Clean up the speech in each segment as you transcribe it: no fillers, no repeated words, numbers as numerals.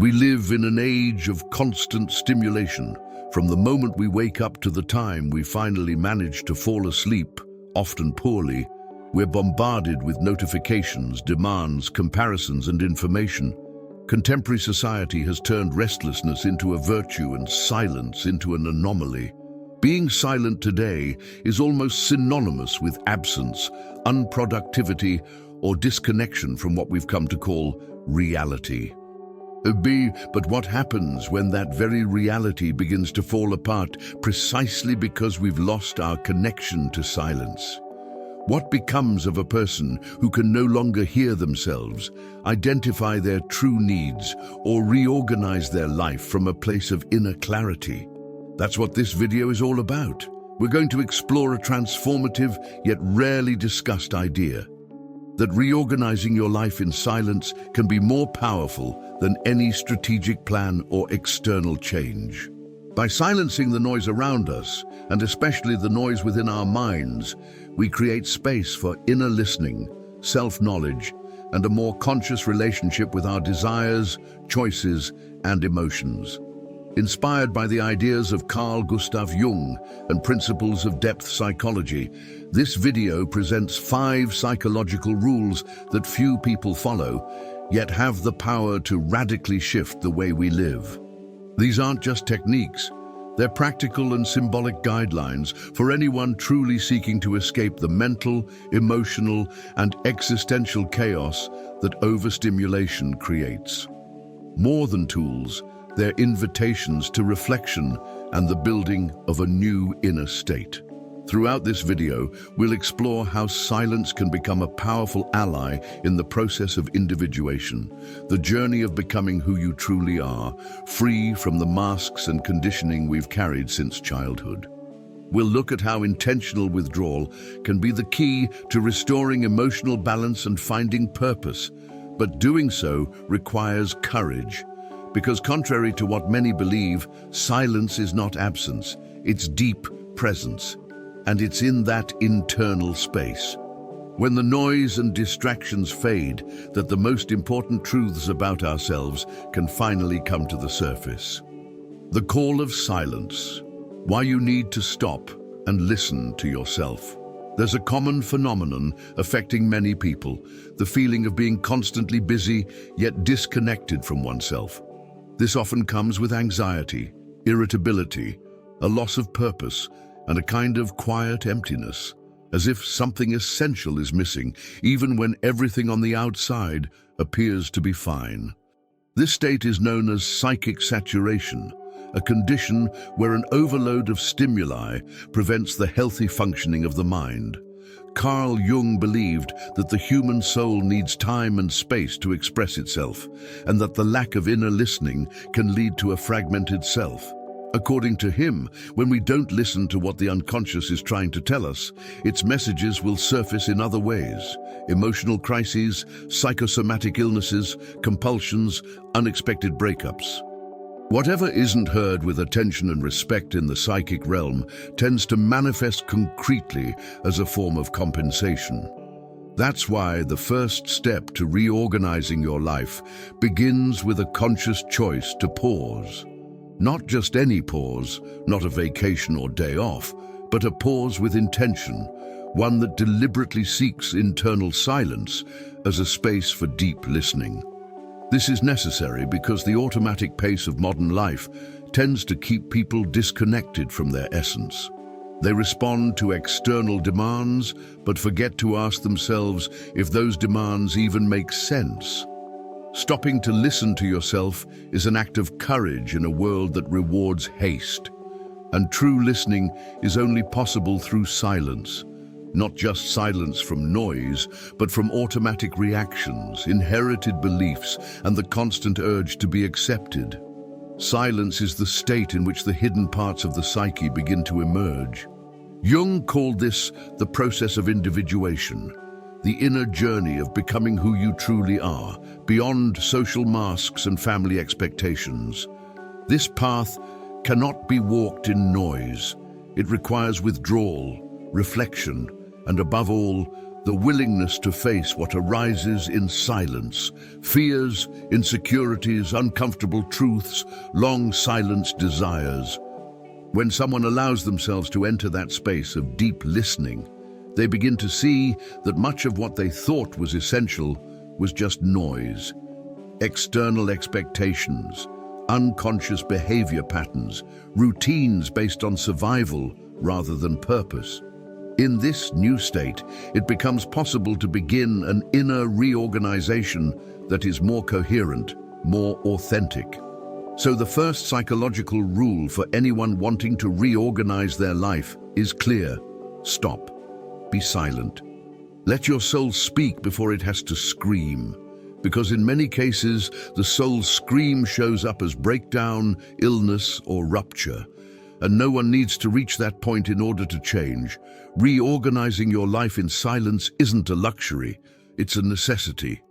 We live in an age of constant stimulation. From the moment we wake up to the time we finally manage to fall asleep, often poorly, we're bombarded with notifications, demands, comparisons, and information. Contemporary society has turned restlessness into a virtue and silence into an anomaly. Being silent today is almost synonymous with absence, unproductivity, or disconnection from what we've come to call reality. But what happens when that very reality begins to fall apart precisely because we've lost our connection to silence? What becomes of a person who can no longer hear themselves, identify their true needs, or reorganize their life from a place of inner clarity? That's what this video is all about. We're going to explore a transformative yet rarely discussed idea: that reorganizing your life in silence can be more powerful than any strategic plan or external change. By silencing the noise around us, and especially the noise within our minds, we create space for inner listening, self-knowledge, and a more conscious relationship with our desires, choices, and emotions. Inspired by the ideas of Carl Gustav Jung and principles of depth psychology, this video presents 5 psychological rules that few people follow, yet have the power to radically shift the way we live. These aren't just techniques, they're practical and symbolic guidelines for anyone truly seeking to escape the mental, emotional, and existential chaos that overstimulation creates. More than tools, they're invitations to reflection and the building of a new inner state. Throughout this video, we'll explore how silence can become a powerful ally in the process of individuation, the journey of becoming who you truly are, free from the masks and conditioning we've carried since childhood. We'll look at how intentional withdrawal can be the key to restoring emotional balance and finding purpose, but doing so requires courage. Because contrary to what many believe, silence is not absence, it's deep presence. And it's in that internal space, when the noise and distractions fade, that the most important truths about ourselves can finally come to the surface. The call of silence. Why you need to stop and listen to yourself. There's a common phenomenon affecting many people, the feeling of being constantly busy yet disconnected from oneself. This often comes with anxiety, irritability, a loss of purpose, and a kind of quiet emptiness, as if something essential is missing, even when everything on the outside appears to be fine. This state is known as psychic saturation, a condition where an overload of stimuli prevents the healthy functioning of the mind. Carl Jung believed that the human soul needs time and space to express itself, and that the lack of inner listening can lead to a fragmented self. According to him, when we don't listen to what the unconscious is trying to tell us, its messages will surface in other ways: emotional crises, psychosomatic illnesses, compulsions, unexpected breakups. Whatever isn't heard with attention and respect in the psychic realm tends to manifest concretely as a form of compensation. That's why the first step to reorganizing your life begins with a conscious choice to pause. Not just any pause, not a vacation or day off, but a pause with intention, one that deliberately seeks internal silence as a space for deep listening. This is necessary because the automatic pace of modern life tends to keep people disconnected from their essence. They respond to external demands, but forget to ask themselves if those demands even make sense. Stopping to listen to yourself is an act of courage in a world that rewards haste. And true listening is only possible through silence. Not just silence from noise, but from automatic reactions, inherited beliefs, and the constant urge to be accepted. Silence is the state in which the hidden parts of the psyche begin to emerge. Jung called this the process of individuation, the inner journey of becoming who you truly are, beyond social masks and family expectations. This path cannot be walked in noise. It requires withdrawal, reflection, and above all, the willingness to face what arises in silence, fears, insecurities, uncomfortable truths, long silenced desires. When someone allows themselves to enter that space of deep listening, they begin to see that much of what they thought was essential was just noise, external expectations, unconscious behavior patterns, routines based on survival rather than purpose. In this new state, it becomes possible to begin an inner reorganization that is more coherent, more authentic. So the first psychological rule for anyone wanting to reorganize their life is clear: stop. Be silent. Let your soul speak before it has to scream. Because in many cases, the soul's scream shows up as breakdown, illness, or rupture. And no one needs to reach that point in order to change. Reorganizing your life in silence isn't a luxury, it's a necessity.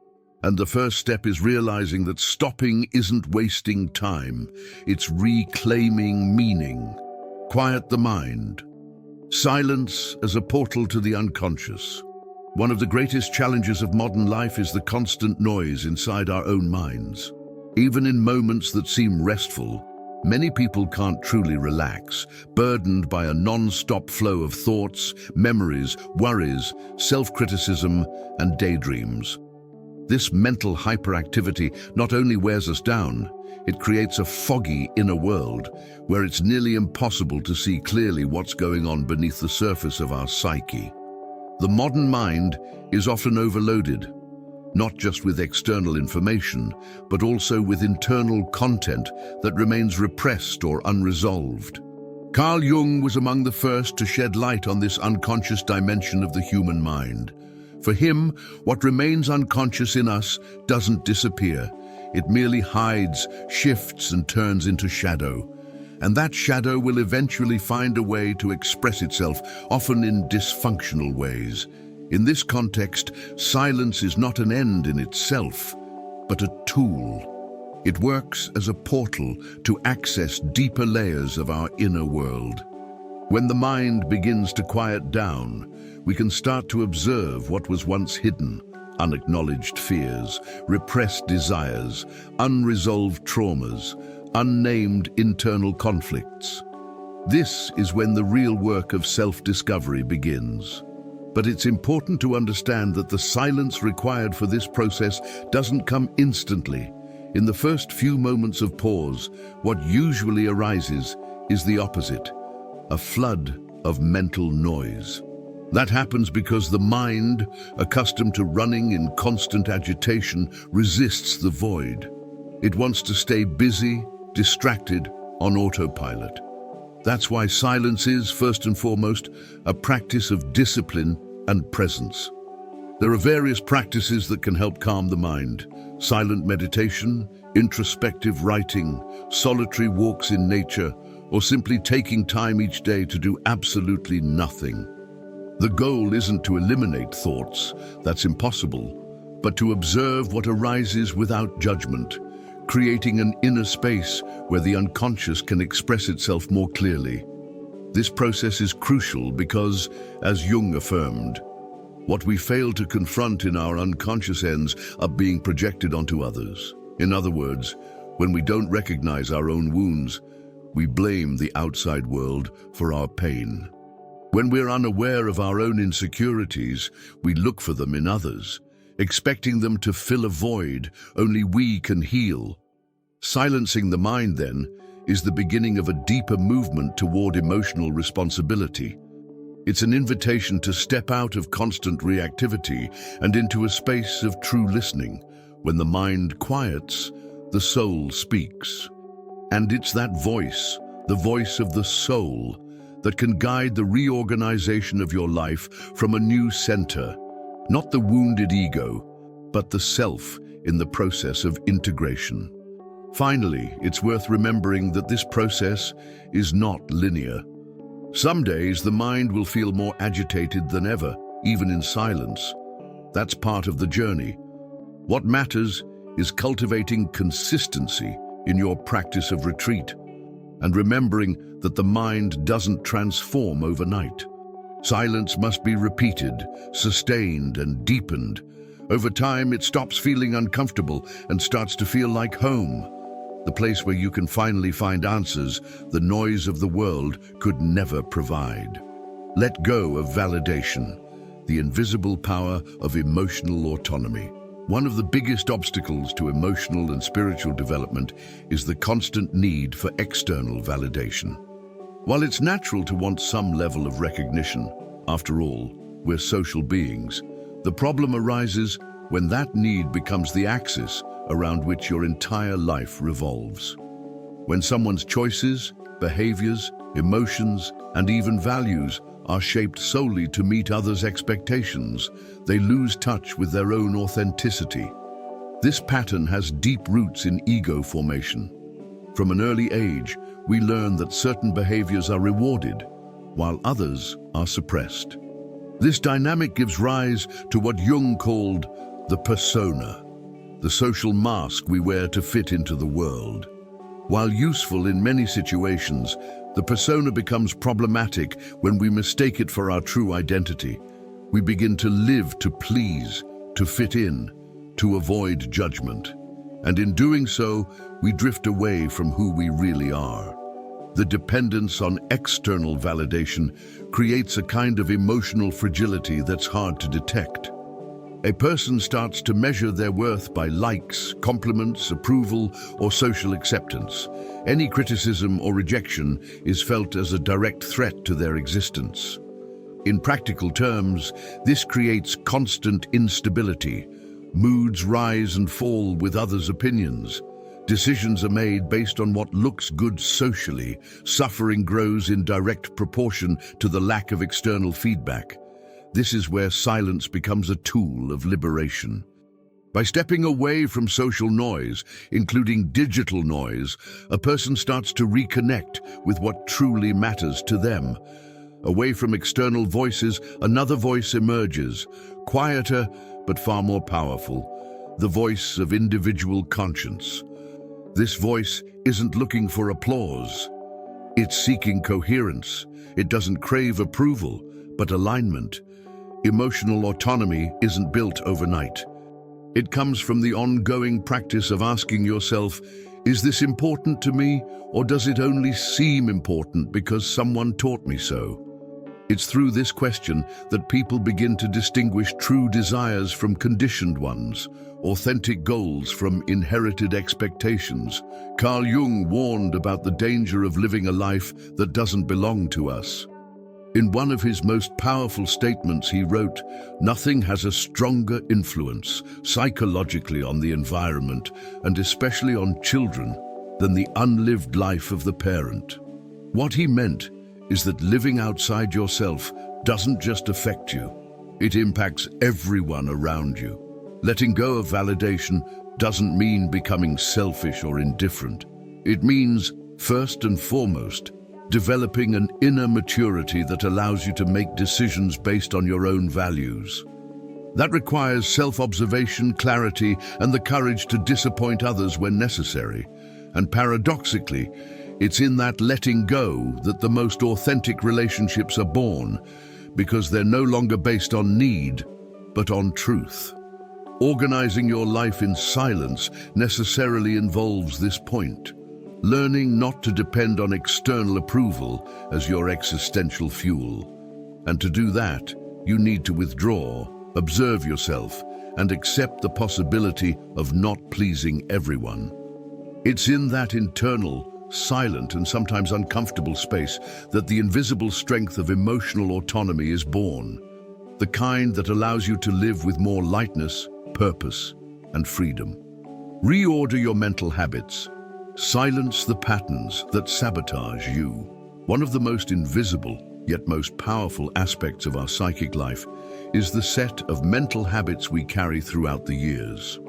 And the first step is realizing that stopping isn't wasting time, it's reclaiming meaning. Quiet the mind. Silence as a portal to the unconscious. One of the greatest challenges of modern life is the constant noise inside our own minds. Even in moments that seem restful, many people can't truly relax, burdened by a non-stop flow of thoughts, memories, worries, self-criticism, and daydreams. This mental hyperactivity not only wears us down, it creates a foggy inner world where it's nearly impossible to see clearly what's going on beneath the surface of our psyche. The modern mind is often overloaded, not just with external information, but also with internal content that remains repressed or unresolved. Carl Jung was among the first to shed light on this unconscious dimension of the human mind. For him, what remains unconscious in us doesn't disappear. It merely hides, shifts, and turns into shadow. And that shadow will eventually find a way to express itself, often in dysfunctional ways. In this context, silence is not an end in itself, but a tool. It works as a portal to access deeper layers of our inner world. When the mind begins to quiet down, we can start to observe what was once hidden: unacknowledged fears, repressed desires, unresolved traumas, unnamed internal conflicts. This is when the real work of self-discovery begins. But it's important to understand that the silence required for this process doesn't come instantly. In the first few moments of pause, what usually arises is the opposite: a flood of mental noise. That happens because the mind, accustomed to running in constant agitation, resists the void. It wants to stay busy, distracted, on autopilot. That's why silence is, first and foremost, a practice of discipline and presence. There are various practices that can help calm the mind: silent meditation, introspective writing, solitary walks in nature, or simply taking time each day to do absolutely nothing. The goal isn't to eliminate thoughts, that's impossible, but to observe what arises without judgment, creating an inner space where the unconscious can express itself more clearly. This process is crucial because, as Jung affirmed, what we fail to confront in our unconscious ends up being projected onto others. In other words, when we don't recognize our own wounds, we blame the outside world for our pain. When we're unaware of our own insecurities, we look for them in others, expecting them to fill a void only we can heal. Silencing the mind, then, is the beginning of a deeper movement toward emotional responsibility. It's an invitation to step out of constant reactivity and into a space of true listening. When the mind quiets, the soul speaks. And it's that voice, the voice of the soul, that can guide the reorganization of your life from a new center. Not the wounded ego, but the self in the process of integration. Finally, it's worth remembering that this process is not linear. Some days the mind will feel more agitated than ever, even in silence. That's part of the journey. What matters is cultivating consistency in your practice of retreat and remembering that the mind doesn't transform overnight. Silence must be repeated, sustained, and deepened. Over time, it stops feeling uncomfortable and starts to feel like home, the place where you can finally find answers the noise of the world could never provide. Let go of validation, the invisible power of emotional autonomy. One of the biggest obstacles to emotional and spiritual development is the constant need for external validation. While it's natural to want some level of recognition, after all, we're social beings, the problem arises when that need becomes the axis around which your entire life revolves. When someone's choices, behaviors, emotions, and even values are shaped solely to meet others' expectations, they lose touch with their own authenticity. This pattern has deep roots in ego formation. From an early age, we learn that certain behaviors are rewarded, while others are suppressed. This dynamic gives rise to what Jung called the persona, the social mask we wear to fit into the world. While useful in many situations, the persona becomes problematic when we mistake it for our true identity. We begin to live to please, to fit in, to avoid judgment. And in doing so, we drift away from who we really are. The dependence on external validation creates a kind of emotional fragility that's hard to detect. A person starts to measure their worth by likes, compliments, approval, or social acceptance. Any criticism or rejection is felt as a direct threat to their existence. In practical terms, this creates constant instability. Moods rise and fall with others' opinions. Decisions are made based on what looks good socially. Suffering grows in direct proportion to the lack of external feedback. This is where silence becomes a tool of liberation. By stepping away from social noise, including digital noise, a person starts to reconnect with what truly matters to them. Away from external voices, another voice emerges, quieter but far more powerful, the voice of individual conscience. This voice isn't looking for applause. It's seeking coherence. It doesn't crave approval, but alignment. Emotional autonomy isn't built overnight. It comes from the ongoing practice of asking yourself, is this important to me, or does it only seem important because someone taught me so? It's through this question that people begin to distinguish true desires from conditioned ones, authentic goals from inherited expectations. Carl Jung warned about the danger of living a life that doesn't belong to us. In one of his most powerful statements, he wrote, "Nothing has a stronger influence psychologically on the environment, and especially on children, than the unlived life of the parent." What he meant is that living outside yourself doesn't just affect you, it impacts everyone around you. Letting go of validation doesn't mean becoming selfish or indifferent. It means, first and foremost, developing an inner maturity that allows you to make decisions based on your own values. That requires self-observation, clarity, and the courage to disappoint others when necessary. And paradoxically, it's in that letting go that the most authentic relationships are born, because they're no longer based on need, but on truth. Organizing your life in silence necessarily involves this point. Learning not to depend on external approval as your existential fuel. And to do that, you need to withdraw, observe yourself, and accept the possibility of not pleasing everyone. It's in that internal, silent, and sometimes uncomfortable space that the invisible strength of emotional autonomy is born. The kind that allows you to live with more lightness, purpose, and freedom. Reorder your mental habits. Silence the patterns that sabotage you. One of the most invisible, yet most powerful aspects of our psychic life is the set of mental habits we carry throughout the years.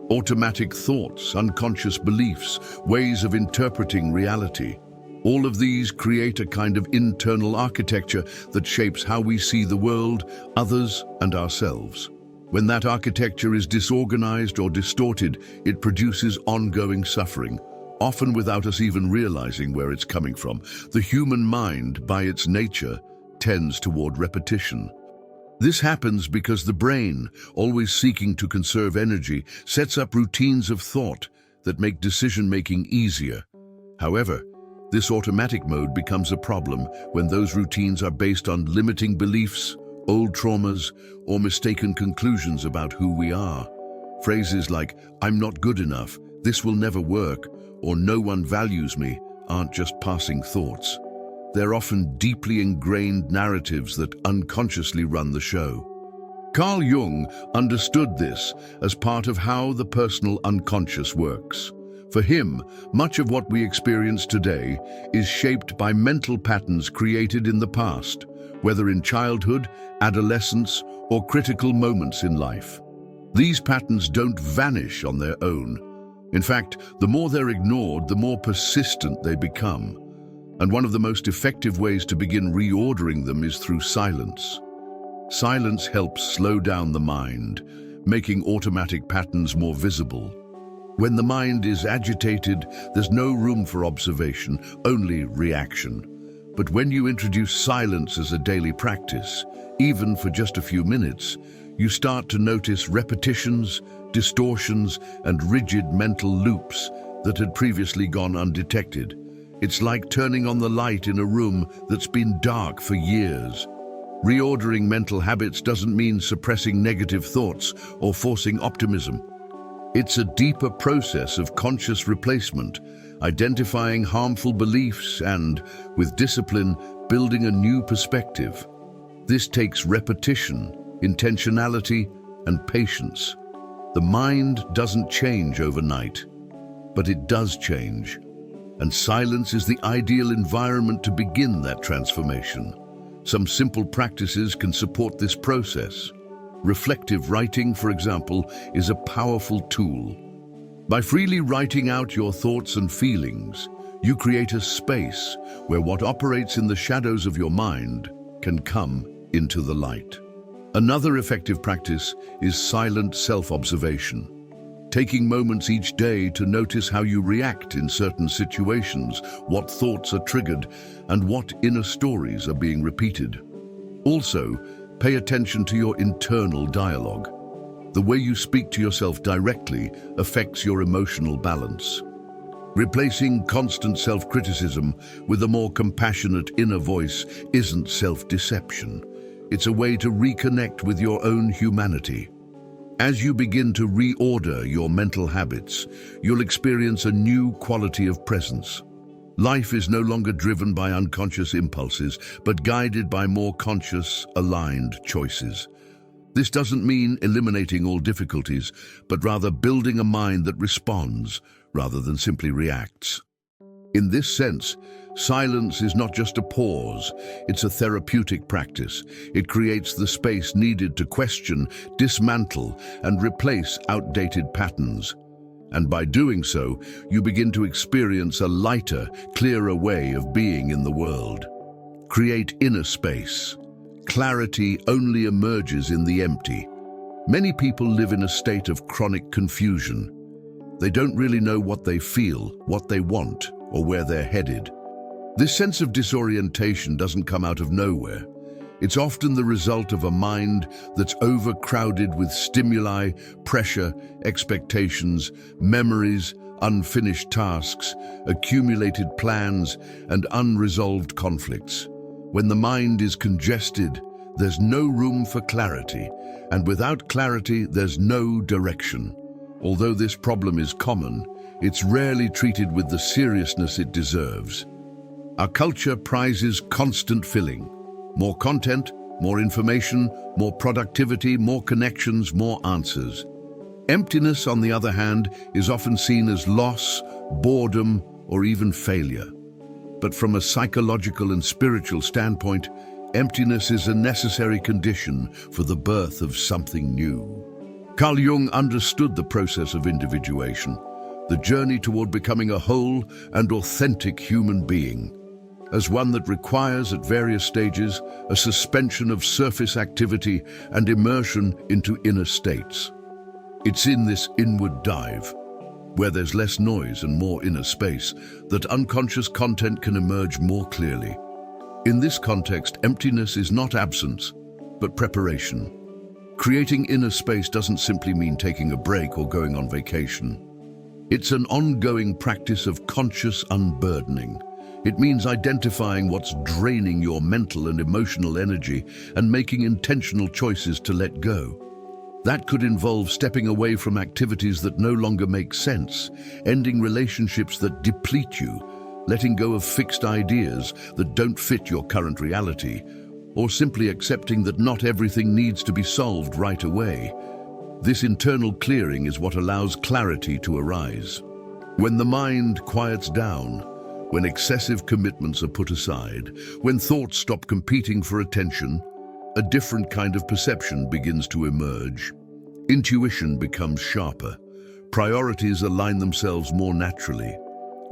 Automatic thoughts, unconscious beliefs, ways of interpreting reality. All of these create a kind of internal architecture that shapes how we see the world, others, and ourselves. When that architecture is disorganized or distorted, it produces ongoing suffering, often without us even realizing where it's coming from. The human mind, by its nature, tends toward repetition. This happens because the brain, always seeking to conserve energy, sets up routines of thought that make decision-making easier. However, this automatic mode becomes a problem when those routines are based on limiting beliefs, old traumas, or mistaken conclusions about who we are. Phrases like, "I'm not good enough," "this will never work," or "no one values me" aren't just passing thoughts. They're often deeply ingrained narratives that unconsciously run the show. Carl Jung understood this as part of how the personal unconscious works. For him, much of what we experience today is shaped by mental patterns created in the past, whether in childhood, adolescence, or critical moments in life. These patterns don't vanish on their own. In fact, the more they're ignored, the more persistent they become. And one of the most effective ways to begin reordering them is through silence. Silence helps slow down the mind, making automatic patterns more visible. When the mind is agitated, there's no room for observation, only reaction. But when you introduce silence as a daily practice, even for just a few minutes, you start to notice repetitions, distortions, and rigid mental loops that had previously gone undetected. It's like turning on the light in a room that's been dark for years. Reordering mental habits doesn't mean suppressing negative thoughts or forcing optimism. It's a deeper process of conscious replacement, identifying harmful beliefs and, with discipline, building a new perspective. This takes repetition, intentionality, and patience. The mind doesn't change overnight, but it does change. And silence is the ideal environment to begin that transformation. Some simple practices can support this process. Reflective writing, for example, is a powerful tool. By freely writing out your thoughts and feelings, you create a space where what operates in the shadows of your mind can come into the light. Another effective practice is silent self-observation. Taking moments each day to notice how you react in certain situations, what thoughts are triggered, and what inner stories are being repeated. Also, pay attention to your internal dialogue. The way you speak to yourself directly affects your emotional balance. Replacing constant self-criticism with a more compassionate inner voice isn't self-deception. It's a way to reconnect with your own humanity. As you begin to reorder your mental habits, you'll experience a new quality of presence. Life is no longer driven by unconscious impulses, but guided by more conscious, aligned choices. This doesn't mean eliminating all difficulties, but rather building a mind that responds rather than simply reacts. In this sense, silence is not just a pause, it's a therapeutic practice. It creates the space needed to question, dismantle, and replace outdated patterns. And by doing so, you begin to experience a lighter, clearer way of being in the world. Create inner space. Clarity only emerges in the empty. Many people live in a state of chronic confusion. They don't really know what they feel, what they want, or where they're headed. This sense of disorientation doesn't come out of nowhere. It's often the result of a mind that's overcrowded with stimuli, pressure, expectations, memories, unfinished tasks, accumulated plans, and unresolved conflicts. When the mind is congested, there's no room for clarity, and without clarity, there's no direction. Although this problem is common, it's rarely treated with the seriousness it deserves. Our culture prizes constant filling. More content, more information, more productivity, more connections, more answers. Emptiness, on the other hand, is often seen as loss, boredom, or even failure. But from a psychological and spiritual standpoint, emptiness is a necessary condition for the birth of something new. Carl Jung understood the process of individuation, the journey toward becoming a whole and authentic human being, as one that requires at various stages a suspension of surface activity and immersion into inner states. It's in this inward dive, where there's less noise and more inner space, that unconscious content can emerge more clearly. In this context, emptiness is not absence, but preparation. Creating inner space doesn't simply mean taking a break or going on vacation. It's an ongoing practice of conscious unburdening. It means identifying what's draining your mental and emotional energy and making intentional choices to let go. That could involve stepping away from activities that no longer make sense, ending relationships that deplete you, letting go of fixed ideas that don't fit your current reality, or simply accepting that not everything needs to be solved right away. This internal clearing is what allows clarity to arise. When the mind quiets down, when excessive commitments are put aside, when thoughts stop competing for attention, a different kind of perception begins to emerge. Intuition becomes sharper. Priorities align themselves more naturally.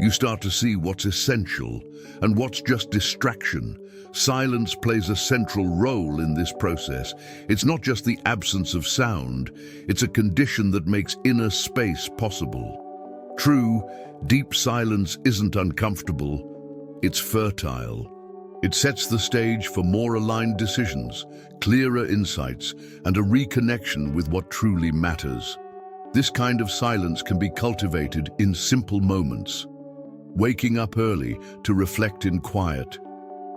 You start to see what's essential and what's just distraction. Silence plays a central role in this process. It's not just the absence of sound, it's a condition that makes inner space possible. True, deep silence isn't uncomfortable, it's fertile. It sets the stage for more aligned decisions, clearer insights, and a reconnection with what truly matters. This kind of silence can be cultivated in simple moments. Waking up early to reflect in quiet,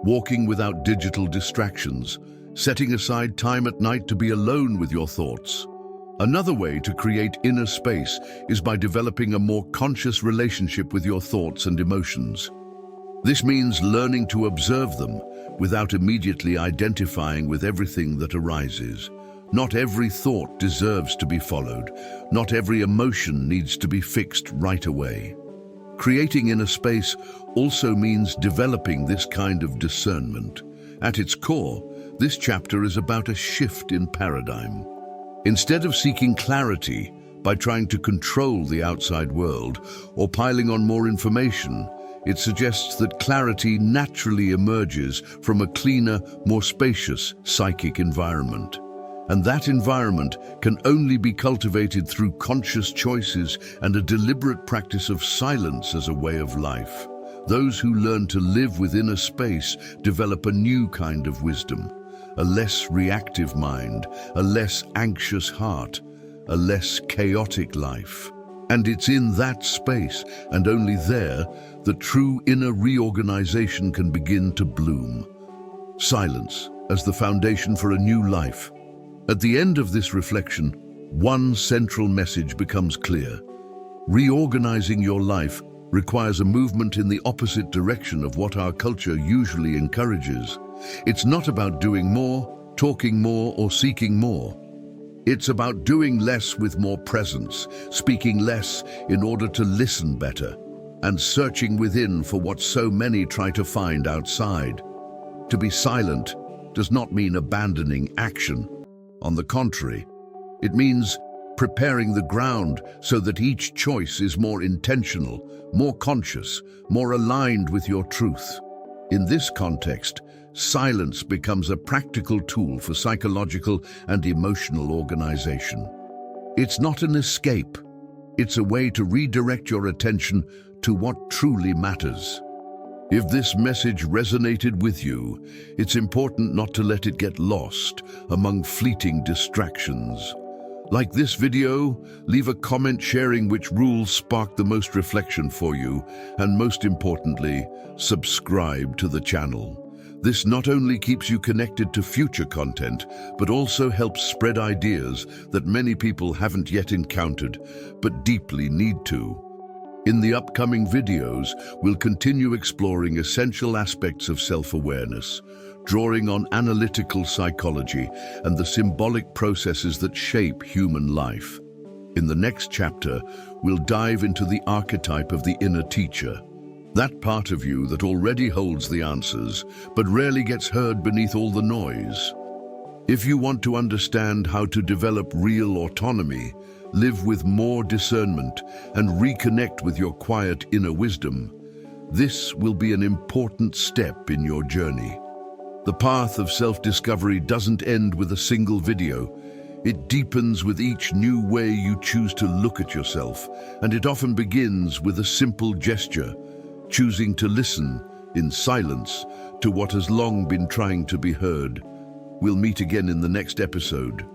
walking without digital distractions, setting aside time at night to be alone with your thoughts. Another way to create inner space is by developing a more conscious relationship with your thoughts and emotions. This means learning to observe them without immediately identifying with everything that arises. Not every thought deserves to be followed. Not every emotion needs to be fixed right away. Creating inner space also means developing this kind of discernment. At its core, this chapter is about a shift in paradigm. Instead of seeking clarity by trying to control the outside world or piling on more information, it suggests that clarity naturally emerges from a cleaner, more spacious psychic environment. And that environment can only be cultivated through conscious choices and a deliberate practice of silence as a way of life. Those who learn to live within a space develop a new kind of wisdom, a less reactive mind, a less anxious heart, a less chaotic life. And it's in that space, and only there, that true inner reorganization can begin to bloom. Silence as the foundation for a new life. At the end of this reflection, one central message becomes clear. Reorganizing your life requires a movement in the opposite direction of what our culture usually encourages. It's not about doing more, talking more, or seeking more. It's about doing less with more presence, speaking less in order to listen better, and searching within for what so many try to find outside. To be silent does not mean abandoning action. On the contrary, it means preparing the ground so that each choice is more intentional, more conscious, more aligned with your truth. In this context, silence becomes a practical tool for psychological and emotional organization. It's not an escape. It's a way to redirect your attention to what truly matters. If this message resonated with you, it's important not to let it get lost among fleeting distractions. Like this video, leave a comment sharing which rules sparked the most reflection for you, and most importantly, subscribe to the channel. This not only keeps you connected to future content, but also helps spread ideas that many people haven't yet encountered, but deeply need to. In the upcoming videos, we'll continue exploring essential aspects of self-awareness, drawing on analytical psychology and the symbolic processes that shape human life. In the next chapter, we'll dive into the archetype of the inner teacher, that part of you that already holds the answers, but rarely gets heard beneath all the noise. If you want to understand how to develop real autonomy, live with more discernment, and reconnect with your quiet inner wisdom, this will be an important step in your journey. The path of self-discovery doesn't end with a single video. It deepens with each new way you choose to look at yourself, and it often begins with a simple gesture, choosing to listen, in silence, to what has long been trying to be heard. We'll meet again in the next episode.